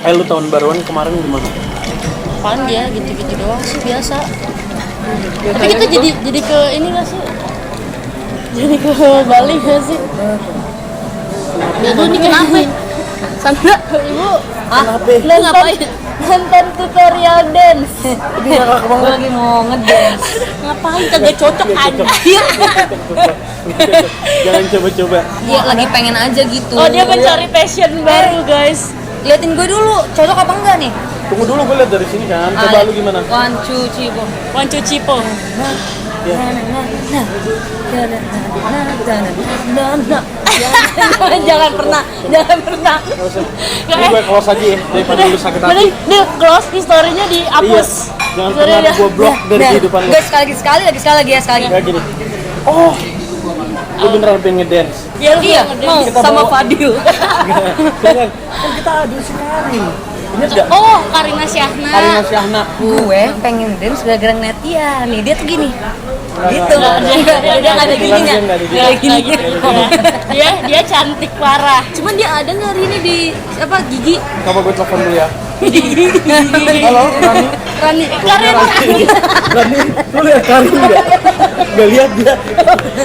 Lu tahun baruan kemarin gimana? Apaan dia gitu-gitu doang sih biasa. Tapi kita jadi ke ini nggak sih? Jadi ke Bali nggak sih? Ibu ini kenapa? Sandra, ibu Kenapa? ngapain? Nonton tutorial dance. Ini kakak banget. Lagi mau ngedance. Ngapain kagak cocok aja? Jangan coba-coba. Iya lagi pengen aja gitu. Oh dia mencari passion baru guys. Liatin gue dulu, cocok apa enggak nih? Tunggu dulu, gue liat dari sini kan. Coba lu gimana? One, two, three, four. Wancu Cipo. Ya. Jangan pernah. Ini gue close aja ya, daripada lu sakit hati. Mending dia close historinya dihapus. Jangan pernah gue blok dari kehidupan lu. Guys, sekali lagi ya. Kayak gini. Oh, lu beneran pengen ngedance. Ya lu Iya, mau Kita sama bawa- Fadil. Jangan, kan kita ada sinari. Ini enggak? Oh, Karina Syahna. Karina Syahna. Gue pengen dance gara-gara ngeliat dia. Nih, dia tuh gini. Gitu. Dia Dia nggak ada gininya. Nggak ada Nggak ada gininya. Dia cantik parah. Cuman dia ada nggak hari ini di apa gigi? Coba gue telepon dulu ya. Halo, Rani. Rani. Rani, lu lihat Karin nggak? Nggak lihat dia.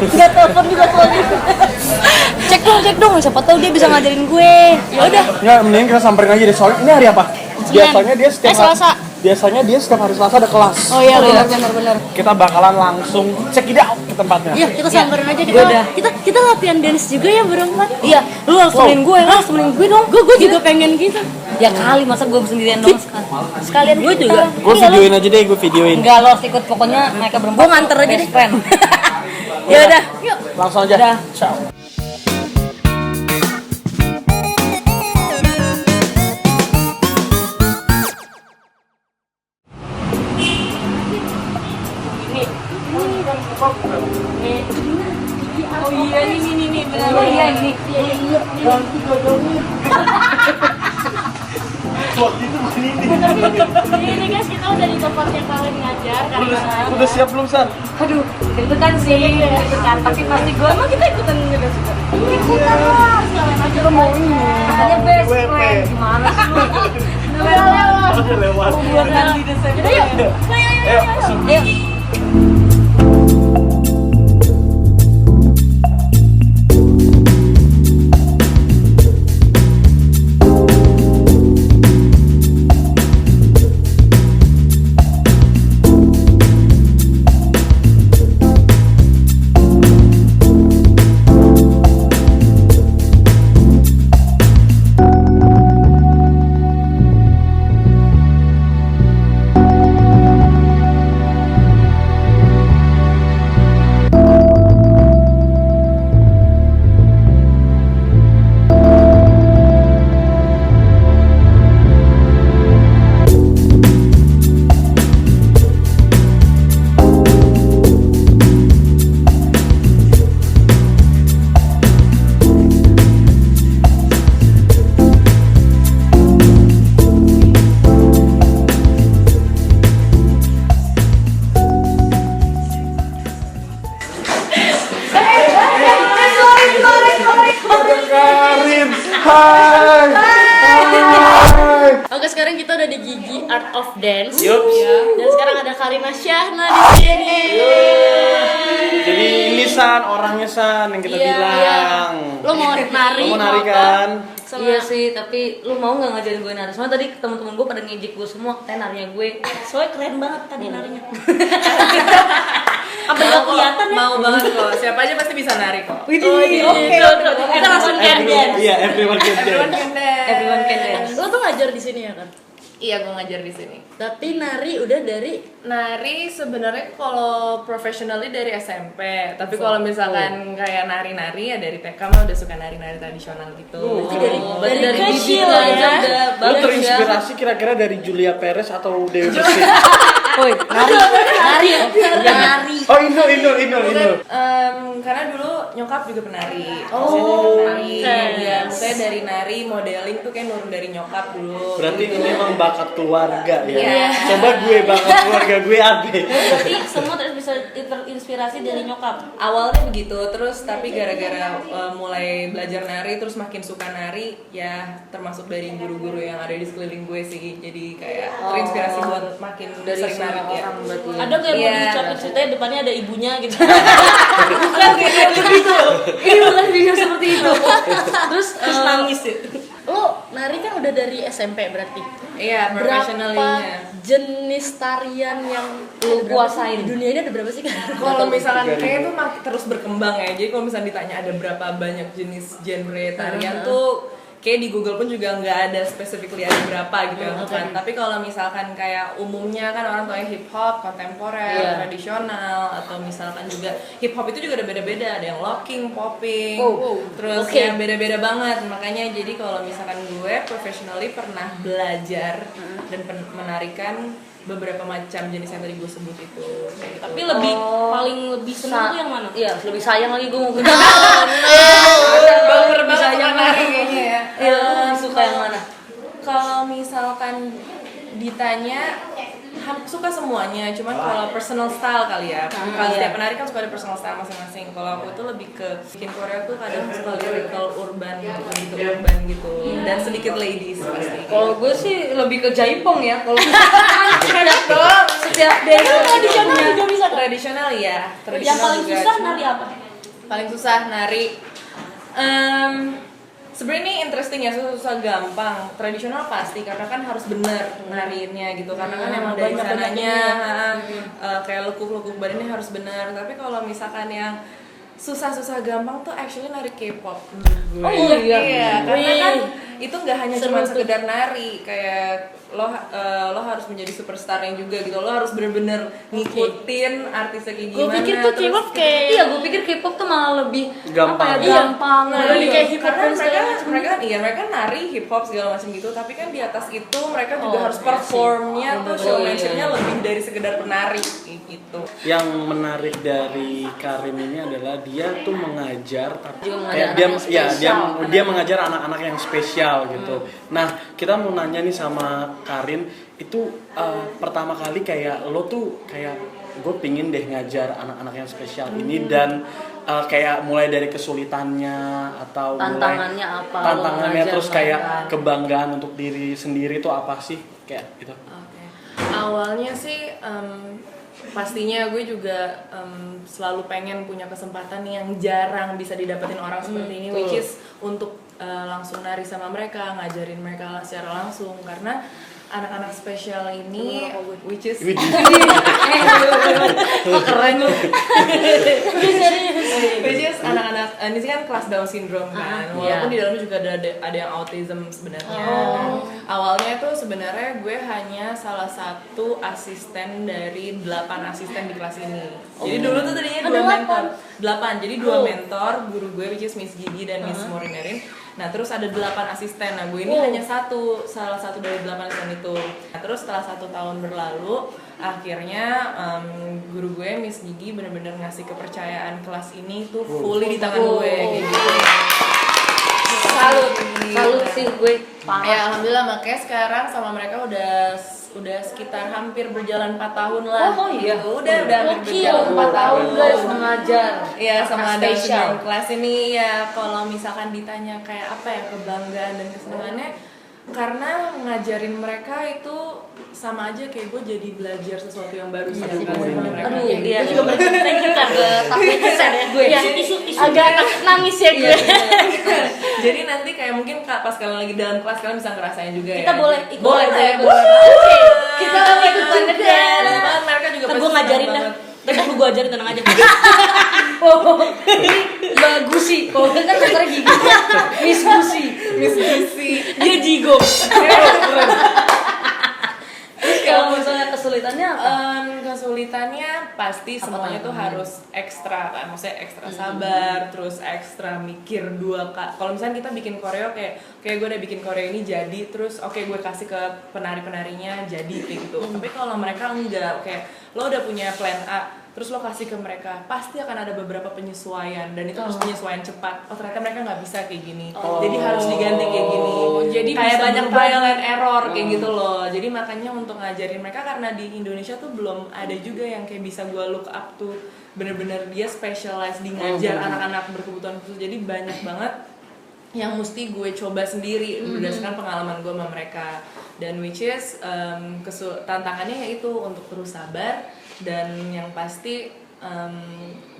Nggak telepon juga soalnya. Cek dong. Siapa tahu dia bisa ngajarin gue. Ya udah. Nggak, mending kita samperin aja deh. Soalnya ini hari apa? Biasanya dia setiap Selasa. Biasanya dia setiap hari Selasa ada kelas. Oh iya benar. Kita bakalan langsung check it out ke tempatnya. Iya, kita samperin aja Gua udah. kita latihan dance juga ya berempat. Iya, lu harus temenin gue, dong. Gue juga pengen gitu. Ya kali masa gue sendirian doang sekalian Gue juga. Gue videoin aja deh, gue videoin. Enggak, lo harus ikut pokoknya mereka berempat. Gue nganter aja deh. best friend. Ya udah, yuk. Langsung aja. Udah. Ciao. Oh iya ini benar. Oh iya ini. Ini guys kita udah di tempat yang kalian ngajar karena Udah siap belum, San? Aduh, itu kan sih, itu kan. Tapi pasti gue emang kita ikutan juga suka. ikutan lah. Kalian aja lo mau ini. Katanya best WP. friend. Gimana sih lu? Udah lewat. Buat di Desember. Yuk. Ayo. Yuk. Karin, hai. Oke sekarang kita udah di Gigi Art of Dance. Yups. Dan sekarang ada Karina Syahna di sini. Jadi ini San, orangnya San yang kita bilang. Lo mau nari? Lo mau nari kan? Sama Iya sih, tapi lu mau nggak ngajarin gue nari? Soalnya tadi teman-teman gue pada ngejek gue semua, katanya narinya gue. soalnya keren banget tadi narinya. Apa nggak kelihatan ya? Mau banget kok, siapa aja pasti bisa nari kok. Oke. Kita langsung can dance. Iya, everyone can Everyone dance. can dance. Everyone can dance. Lo tuh ngajar di sini ya kan? Iya, gue ngajar di sini. Tapi nari udah dari Nari sebenarnya kalau professionally dari SMP, tapi kalau misalkan kayak nari-nari ya dari TK mah udah suka nari-nari tradisional gitu. Berarti dari kecil bibit aja ya. udah Lu bagus ya. terinspirasi kira-kira dari Julia Perez atau Dewi Persik? Woi, nari ya? Nari. Oh, Indo. Karena dulu nyokap juga penari. Oh, nari. Ya, saya dari nari, modeling tuh kayak nurun dari nyokap dulu. berarti ini memang bakat keluarga ya. Iya. Coba gue bakat keluarga gue apa? berarti semua terus bisa terinspirasi dari nyokap. Awalnya begitu, terus tapi gara-gara mulai belajar nari terus makin suka nari ya, termasuk dari guru-guru yang ada di sekeliling gue sih, jadi kayak terinspirasi buat makin Dari sering nari semua ya. orang berarti. Ada kayak mau Iya. diucapin ceritanya depannya ada ibunya gitu. Bukan kayak gitu. Ini bukan video seperti itu. Terus nangis ya. Lo nari kan udah dari SMP berarti. Iya, Berapa professionally-nya. jenis tarian yang Lu ada berapa kuasain? sih? Di dunia ini ada berapa sih kan? Kalau misalkan kayak itu terus berkembang ya. Jadi kalau misalnya ditanya ada berapa banyak jenis genre tarian tuh kayak di Google pun juga nggak ada specifically ada berapa gitu ya kan. Tapi kalau misalkan kayak umumnya kan orang taunya hip hop, kontemporer, Iya. tradisional, atau misalkan juga hip hop itu juga ada beda-beda, ada yang locking, popping, terus Oke. yang beda-beda banget. Makanya jadi kalau misalkan gue professionally pernah belajar dan menarikan beberapa macam jenis yang tadi gue sebut itu. Kayak gitu. Tapi paling lebih senang tuh yang mana? Iya, lebih sayang lagi gue mau gede. Baper banget Bisa sama yang nari kayaknya ya. Iya, lu lebih suka yang mana? Kalau misalkan ditanya suka semuanya, cuman kalau personal style kali ya. Kalau setiap penari kan suka ada personal style masing-masing. Kalau aku tuh lebih ke bikin Korea tuh kadang suka lyrical urban gitu, urban gitu. Dan sedikit ladies pasti. Kalau gue sih lebih ke jaipong ya. Kalau Enak dong. setiap dari Tradisional juga bisa kan? Tradisional ya. Yang Tradisional paling juga. susah nari apa? Paling susah nari. Sebenarnya ini interesting ya, susah gampang. Tradisional pasti karena kan harus bener nariinnya gitu, karena kan emang dari sananya kayak lekuk-lekuk badannya harus bener. Tapi kalau misalkan yang susah-susah gampang tuh actually nari K-pop menurut gue. Oh iya. Iya, karena kan Wih. itu nggak hanya cuma sekedar nari, kayak lo harus menjadi superstarnya juga gitu. Lo harus bener-bener ngikutin artisnya kayak Gue gimana. pikir tuh terus K-pop kayak Iya, gue pikir K-pop tuh malah lebih Gampang. apa ya, gampang. Nah, Lebih kayak hip hop karena dan segala macam. mereka nari hip hop segala macam gitu, tapi kan di atas itu mereka juga harus performnya tuh showmanshipnya lebih dari sekedar penari kayak gitu. Yang menarik dari Karim ini adalah dia tuh mengajar, tapi Juga kayak mengajar dia anak yang spesial. dia mengajar anak-anak yang spesial gitu. Nah, kita mau nanya nih sama Karin, itu pertama kali kayak lo tuh kayak gue pingin deh ngajar anak-anak yang spesial ini, dan kayak mulai dari kesulitannya atau Tantangannya mulai apa, lo tantangannya mengajar terus kayak mereka. kebanggaan untuk diri sendiri itu apa sih kayak gitu. Oke. Awalnya sih pastinya gue juga selalu pengen punya kesempatan yang jarang bisa didapetin orang seperti ini, which is untuk langsung nari sama mereka, ngajarin mereka secara langsung, karena anak-anak spesial ini which is Keren lu. which is anak-anak ini sih kan kelas Down syndrome kan, walaupun di dalamnya juga ada yang autism sebenarnya. Nah, awalnya tuh sebenarnya gue hanya salah satu asisten dari 8 asisten di kelas ini. Jadi dulu tuh tadinya 2 mentor, 8. Jadi 2 mentor guru gue which is Miss Gigi dan Miss Morinerin. Nah, terus ada 8 asisten. Nah, gue ini hanya salah satu dari 8 asisten itu. Nah, terus setelah 1 tahun berlalu, akhirnya guru gue Miss Gigi benar-benar ngasih kepercayaan kelas ini tuh fully di tangan gue kayak gitu. Salut sih gue. Ya, alhamdulillah, makanya sekarang sama mereka udah sekitar hampir berjalan 4 tahun lah. Oh, iya. Gitu. Udah hampir berjalan 4 tahun guys mengajar. Iya, sama ada spesial. kelas ini ya. Kalau misalkan ditanya kayak apa ya kebanggaan dan kesenangannya, karena ngajarin mereka itu sama aja kayak gue jadi belajar sesuatu yang baru sih sama mereka. Aduh, Kayak iya. Gue juga berterima juga ke tapi kesan ya gue. Iya, Agak nangis ya gue. Jadi nanti kayak mungkin pas kalian lagi dalam kelas kalian bisa ngerasain juga Kita ya. boleh ikut Boleh aja. deh, boleh. Kita mau ikutan deh. Mereka juga Kan pasti gue ngajarin senang dah. banget. Tapi gue ajarin tenang aja. Mbak Gusi. Kalau kan dokter gigi. Miss Gusi. Miss Gusi. Dia jigo. Kalau misalnya kesulitannya apa? Kesulitannya pasti semuanya tuh harus ekstra kan, maksudnya ekstra sabar, terus ekstra mikir 2 kali. Kalau misalnya kita bikin koreo kayak gue udah bikin koreo ini jadi, terus oke, gue kasih ke penari-penarinya jadi kayak gitu. Tapi kalau mereka enggak, kayak lo udah punya plan A, terus lo kasih ke mereka, pasti akan ada beberapa penyesuaian dan itu harus penyesuaian cepat. Oh ternyata mereka nggak bisa kayak gini, jadi harus diganti kayak gini. Jadi kayak banyak trial and error kayak gitu loh. Jadi makanya untuk ngajarin mereka, karena di Indonesia tuh belum ada juga yang kayak bisa gue look up tuh bener-bener dia specialize di ngajar anak-anak berkebutuhan khusus. Jadi banyak banget yang mesti gue coba sendiri berdasarkan pengalaman gue sama mereka, dan which is tantangannya yaitu untuk terus sabar dan yang pasti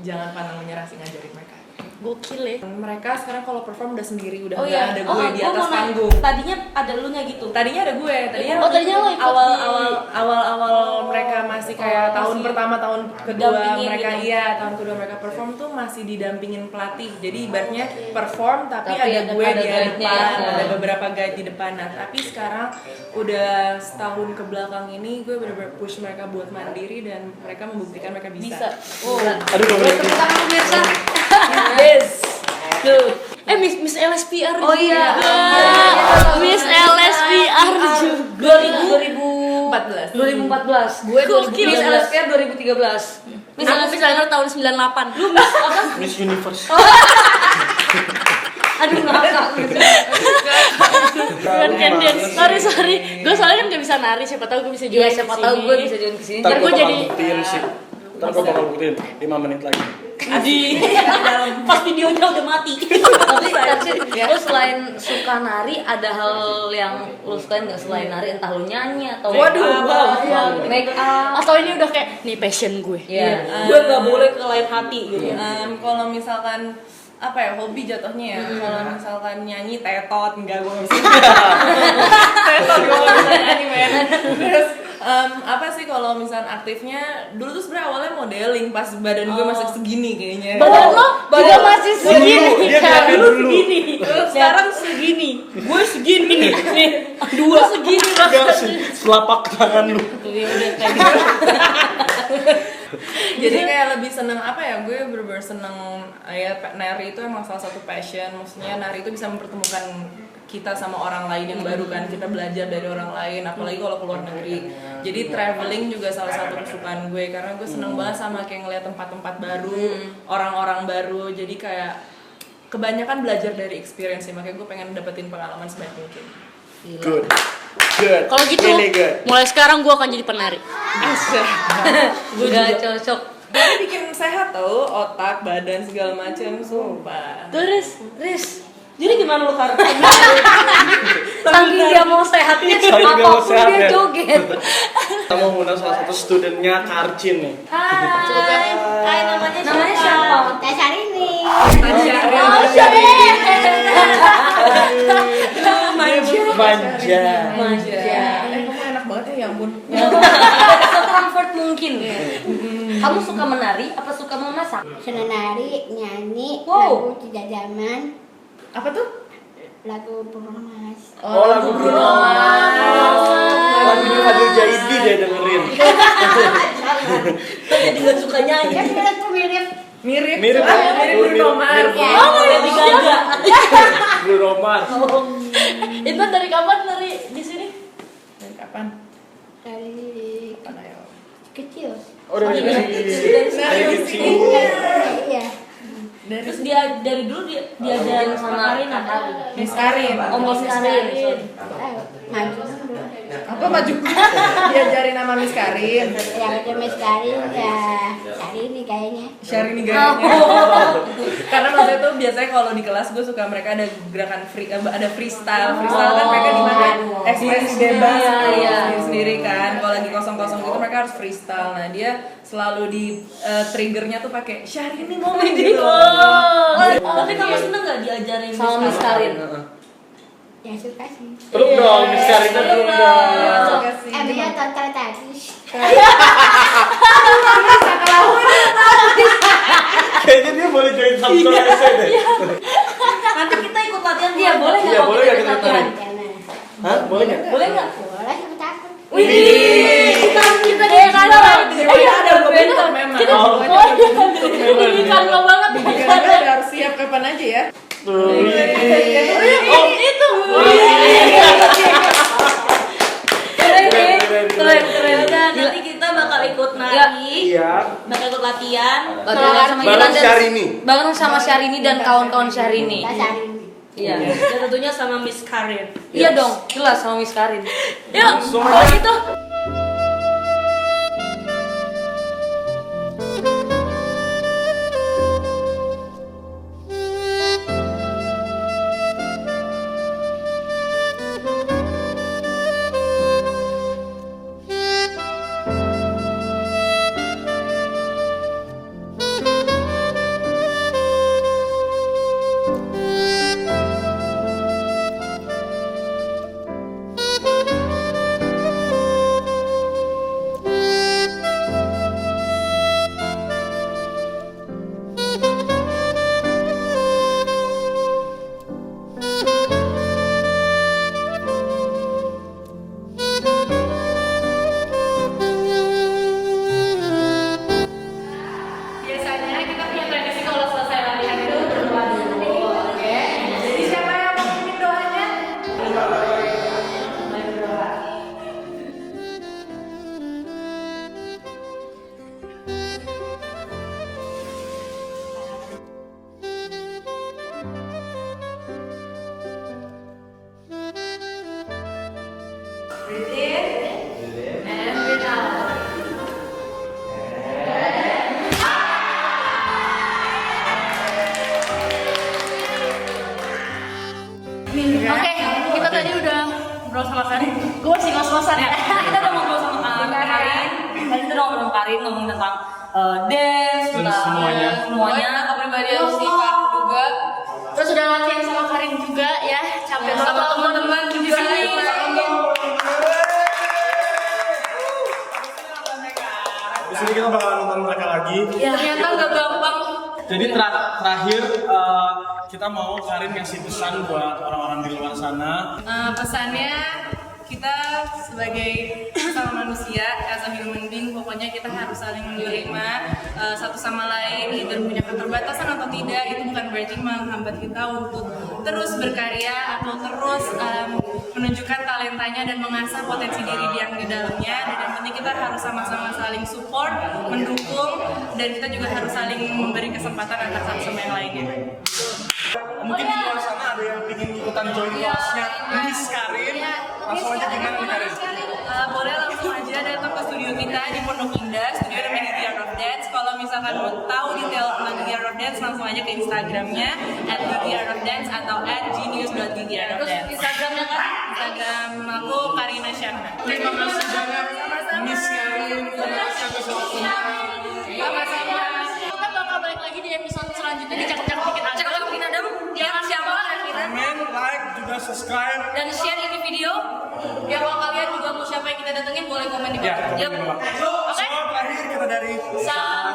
jangan pantang menyerah sih ngajarin mereka. Gokil ya. Mereka sekarang kalau perform udah sendiri, udah Oh nggak iya, ada gue di atas panggung. Tadinya ada lu nya gitu. Tadinya ada gue, tadinya lo ikut awal mereka masih kayak tahun pertama, tahun kedua dampingin mereka gitu. tahun kedua mereka perform tuh masih didampingin pelatih. Jadi ibaratnya perform tapi Tapi ada gue ada di guide-nya depan, ya. ada beberapa guide di depan. Nah, tapi sekarang udah setahun ke belakang ini gue bener-bener push mereka buat mandiri dan mereka membuktikan mereka bisa. Oh. Aduh, Tepuk tangan pemirsa. Yes. Tuh. Miss LSPR Oh iya. Miss LSPR juga. 14. 2014. Gue Gokil. Miss LSPR 2013. Miss LSPR tahun 98. Lu Miss apa? Miss Universe. Aduh ngakak gitu. Bukan Candian. Sorry. Gue soalnya kan gak bisa nari, siapa tahu gue bisa join. Iya, siapa tahu gue bisa join kesini. Ntar Ntar gue gue bakal jadi- buktiin sih. Ntar gue bakal buktiin 5 menit lagi. Pas videonya udah mati. Tapi lu selain suka nari, ada hal yang lu sukain nggak selain nari? Entah lu nyanyi atau make up. Atau ini udah kayak nih passion gue. Iya. Gue nggak boleh ke lain hati gitu. Kalau misalkan apa ya, hobi jatuhnya ya, kalau misalkan nyanyi tetot, enggak, gue nggak bisa. Tetot gue nggak bisa nyanyi, men. Terus apa sih kalau misalkan aktifnya, dulu tuh sebenarnya awalnya modeling pas badan gue masih segini kayaknya. Badan lo juga masih segini. Dia kan? gede Lu dulu. segini. Sekarang segini. Gue segini. Nih, dua segini Enggak sih, selapak tangan lu. Jadi kayak lebih seneng apa ya, gue bener-bener seneng ya, nari itu emang salah satu passion. Maksudnya nari itu bisa mempertemukan kita sama orang lain yang baru kan, kita belajar dari orang lain, apalagi kalau keluar negeri. Jadi traveling juga salah satu kesukaan gue, karena gue seneng banget sama kayak ngeliat tempat-tempat baru, orang-orang baru. Jadi kayak kebanyakan belajar dari experience sih, makanya gue pengen dapetin pengalaman sebanyak mungkin. Good. Kalau gitu, Really good. mulai sekarang gue akan jadi penari. Gue juga cocok. Tapi bikin sehat tau, otak, badan, segala macam, sumpah. Terus, Jadi gimana lu Kar? Saking dia mau sehatnya, Saking dia mau apapun sehat dia ya. joget. Kita mau ngundang salah satu studennya Karcin nih. Hai, namanya siapa? Manja. Kamu enak banget ya ampun. Comfort mungkin. Kamu suka menari apa suka memasak? Senang nari, nyanyi, Wow. lagu tidak zaman, Apa tuh? lagu Bruno Mars. Oh, lagu Bruno Mars. Lagunya Fadil Jaidi dia dengerin. Jadi gak suka nyanyi. Kan kita tuh mirip. Mirip. Mirip. Mirip Bruno Mars. Ya. Lady Gaga. Bruno Mars. Intan dari kapan nari di sini? Dari kapan? Dari Kapan ayo? kecil. Oh, dari kecil. Dari kecil. Iya. Terus dia dari dulu diajarin sama Karin apa? Miss Karin. Oh, Miss Karin. Maju dulu. Apa maju? Diajarin sama Miss Karin. Yang ada Miss Karin ya hari ini kayaknya. Syahrini gayanya. Karena maksudnya tuh biasanya kalau di kelas gue suka mereka ada gerakan ada freestyle. Freestyle kan mereka di mana ekspresi bebas sendiri kan. Kalau lagi kosong-kosong gitu mereka harus freestyle. Nah, dia selalu di triggernya tuh pakai Syahrini ngomong gitu. Tapi kamu seneng gak diajarin Sama Miss Karin. Ya suka sih. Peluk dong, Miss Karin peluk dong. Dia tonton tadi. Kayaknya dia boleh join Samsung SC deh. Nanti kita ikut latihan. Iya, boleh nggak? Iya, kalau boleh kita nggak kita latihan? latihan? Karena Hah? Boleh nggak? Boleh nggak? boleh aku takut. Kita dia kan Ada bentuk memang. didikan lo banget. Kita harus siap kapan aja ya. Tuh. Itu. Keren. Nanti kita bakal ikut nari. Iya. Bakal ikut latihan. Bareng Syahrini. Bareng sama Syahrini dan kawan-kawan Syahrini. Kita cari. Iya. Dan tentunya sama Miss Karin. Iya dong, jelas sama Miss Karin. Yuk, kalau gitu. Biasanya kita punya tradisi kalau selesai latihan itu berdoa dulu, oke? Jadi siapa yang mau pimpin doanya? Breathe in and breathe out. Oke, kita tadi udah ngobrol sama Karin. Gue masih ngos-ngosan ya. Kita udah ngobrol sama Karin. Tadi kita udah ngobrol sama Karin ngomong tentang dance, tentang semuanya. Kepribadian Sifah juga. Terus udah latihan sama Karin juga ya. Capek sama teman-teman di sini. Di sini kita bakal nonton mereka lagi. Ternyata gak gampang. Jadi terakhir kita mau Karin ngasih pesan buat orang-orang di luar sana. Pesannya kita sebagai sesama manusia, as a human being, pokoknya kita harus saling menerima satu sama lain, either punya keterbatasan atau tidak. Itu bukan berarti menghambat kita untuk terus berkarya atau terus menunjukkan talentanya dan mengasah potensi diri yang di dalamnya. Dan yang penting kita harus sama-sama saling support, mendukung, dan kita juga harus saling memberi kesempatan antara satu sama yang lainnya. Mungkin di luar sana ada yang ingin ikutan join kelasnya Miss Karin. Langsung aja gimana nih Karin? Boleh langsung aja datang ke studio kita di Pondok Indah, studio namanya The Art of Dance. Kalau misalkan mau tahu detail tentang The Art of Dance, langsung aja ke Instagramnya @theartofdance atau @genius.theartofdance. Instagramnya kan? Instagram aku Karina Syahna. Terima kasih banget Miss Karin. Sama-sama. Kita bakal balik lagi di episode selanjutnya di Cakep-Cakep Bikin Adem. Cakep bikin Adam, yang siapa akhirnya? Komen, like, juga subscribe. Dan share ini video. Ya kalau kalian juga mau siapa yang kita datengin boleh komen di bawah. Ya, Yap. Oke. So, terakhir kita dari Salam